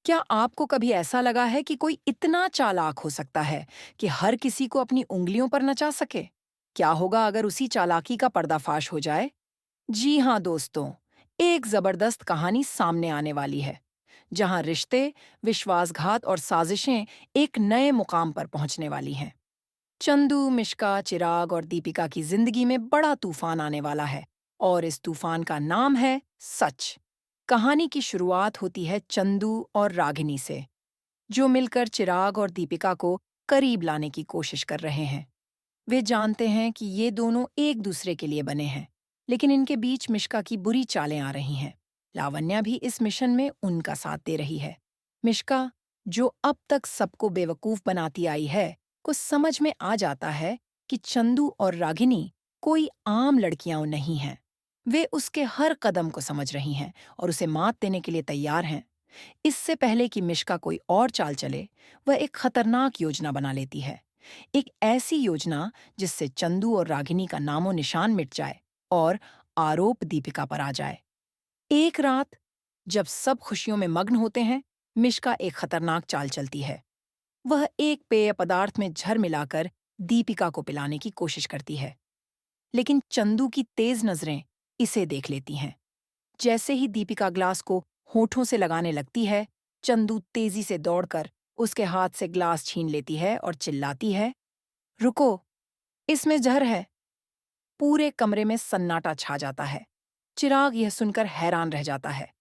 क्या आपको कभी ऐसा लगा है कि कोई इतना चालाक हो सकता है कि हर किसी को अपनी उंगलियों पर नचा सके? क्या होगा अगर उसी चालाकी का पर्दाफाश हो जाए? जी हाँ दोस्तों, एक जबरदस्त कहानी सामने आने वाली है, जहां रिश्ते, विश्वासघात और साजिशें एक नए मुकाम पर पहुंचने वाली हैं। चंदू, मिश्का, चिराग और दीपिका की जिंदगी में बड़ा तूफान आने वाला है और इस तूफान का नाम है सच। कहानी की शुरुआत होती है चंदू और रागिनी से, जो मिलकर चिराग और दीपिका को करीब लाने की कोशिश कर रहे हैं। वे जानते हैं कि ये दोनों एक दूसरे के लिए बने हैं, लेकिन इनके बीच मिश्का की बुरी चालें आ रही हैं। लावण्या भी इस मिशन में उनका साथ दे रही है। मिश्का, जो अब तक सबको बेवकूफ बनाती आई है, को समझ में आ जाता है कि चंदू और रागिनी कोई आम लड़कियां नहीं हैं। वे उसके हर कदम को समझ रही हैं और उसे मात देने के लिए तैयार हैं। इससे पहले कि मिश्का कोई और चाल चले, वह एक खतरनाक योजना बना लेती है। एक ऐसी योजना जिससे चंदू और रागिनी का नामो निशान मिट जाए और आरोप दीपिका पर आ जाए। एक रात, जब सब खुशियों में मग्न होते हैं, मिश्का एक खतरनाक चाल चलती है। वह एक पेय पदार्थ में जहर मिलाकर दीपिका को पिलाने की कोशिश करती है, लेकिन चंदू की तेज नजरें इसे देख लेती हैं। जैसे ही दीपिका ग्लास को होठों से लगाने लगती है, चंदू तेजी से दौड़कर उसके हाथ से ग्लास छीन लेती है और चिल्लाती है, रुको, इसमें जहर है। पूरे कमरे में सन्नाटा छा जाता है। चिराग यह सुनकर हैरान रह जाता है।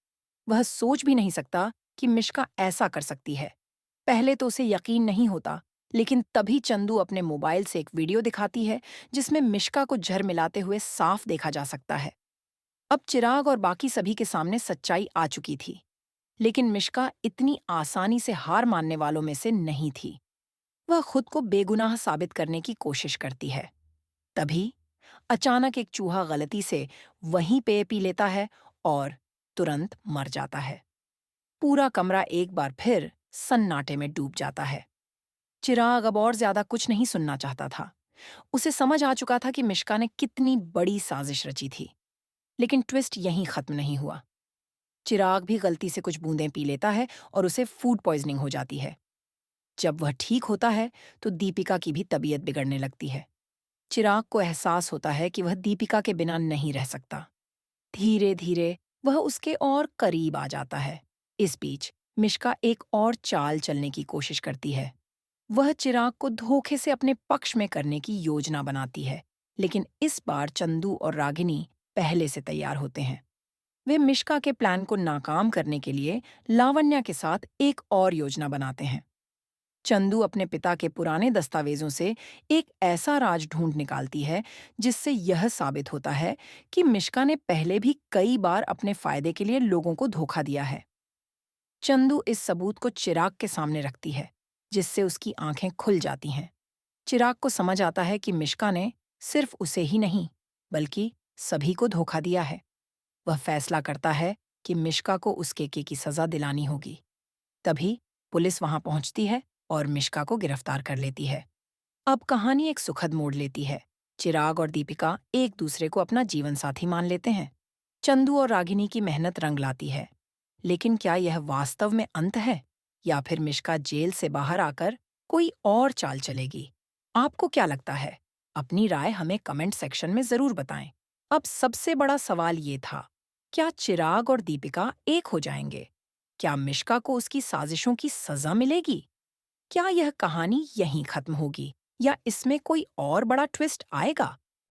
वह सोच भी नहीं सकता कि मिश्का ऐसा कर सकती है। पहले तो उसे यकीन नहीं होता, लेकिन तभी चंदू अपने मोबाइल से एक वीडियो दिखाती है, जिसमें मिश्का को जहर मिलाते हुए साफ देखा जा सकता है। अब चिराग और बाकी सभी के सामने सच्चाई आ चुकी थी, लेकिन मिश्का इतनी आसानी से हार मानने वालों में से नहीं थी। वह खुद को बेगुनाह साबित करने की कोशिश करती है। तभी अचानक एक चूहा गलती से वहीं पेय पी लेता है और तुरंत मर जाता है। पूरा कमरा एक बार फिर सन्नाटे में डूब जाता है। चिराग अब और ज्यादा कुछ नहीं सुनना चाहता था। उसे समझ आ चुका था कि मिश्का ने कितनी बड़ी साजिश रची थी। लेकिन ट्विस्ट यहीं खत्म नहीं हुआ। चिराग भी गलती से कुछ बूंदें पी लेता है और उसे फूड पॉइजनिंग हो जाती है। जब वह ठीक होता है, तो दीपिका की भी तबीयत बिगड़ने लगती है। चिराग को एहसास होता है कि वह दीपिका के बिना नहीं रह सकता। धीरे धीरे वह उसके और करीब आ जाता है। इस बीच मिश्का एक और चाल चलने की कोशिश करती है। वह चिराग को धोखे से अपने पक्ष में करने की योजना बनाती है, लेकिन इस बार चंदू और रागिनी पहले से तैयार होते हैं। वे मिश्का के प्लान को नाकाम करने के लिए लावण्या के साथ एक और योजना बनाते हैं। चंदू अपने पिता के पुराने दस्तावेजों से एक ऐसा राज ढूंढ निकालती है, जिससे यह साबित होता है कि मिश्का ने पहले भी कई बार अपने फायदे के लिए लोगों को धोखा दिया है। चंदू इस सबूत को चिराग के सामने रखती है, जिससे उसकी आंखें खुल जाती हैं। चिराग को समझ आता है कि मिश्का ने सिर्फ उसे ही नहीं, बल्कि सभी को धोखा दिया है। वह फैसला करता है कि मिश्का को उसके की सजा दिलानी होगी। तभी पुलिस वहां पहुंचती है और मिश्का को गिरफ्तार कर लेती है। अब कहानी एक सुखद मोड़ लेती है। चिराग और दीपिका एक दूसरे को अपना जीवन साथी मान लेते हैं। चंदू और रागिनी की मेहनत रंग लाती है। लेकिन क्या यह वास्तव में अंत है, या फिर मिश्का जेल से बाहर आकर कोई और चाल चलेगी? आपको क्या लगता है? अपनी राय हमें कमेंट सेक्शन में जरूर बताएं। अब सबसे बड़ा सवाल ये था, क्या चिराग और दीपिका एक हो जाएंगे? क्या मिश्का को उसकी साजिशों की सजा मिलेगी? क्या यह कहानी यहीं खत्म होगी, या इसमें कोई और बड़ा ट्विस्ट आएगा?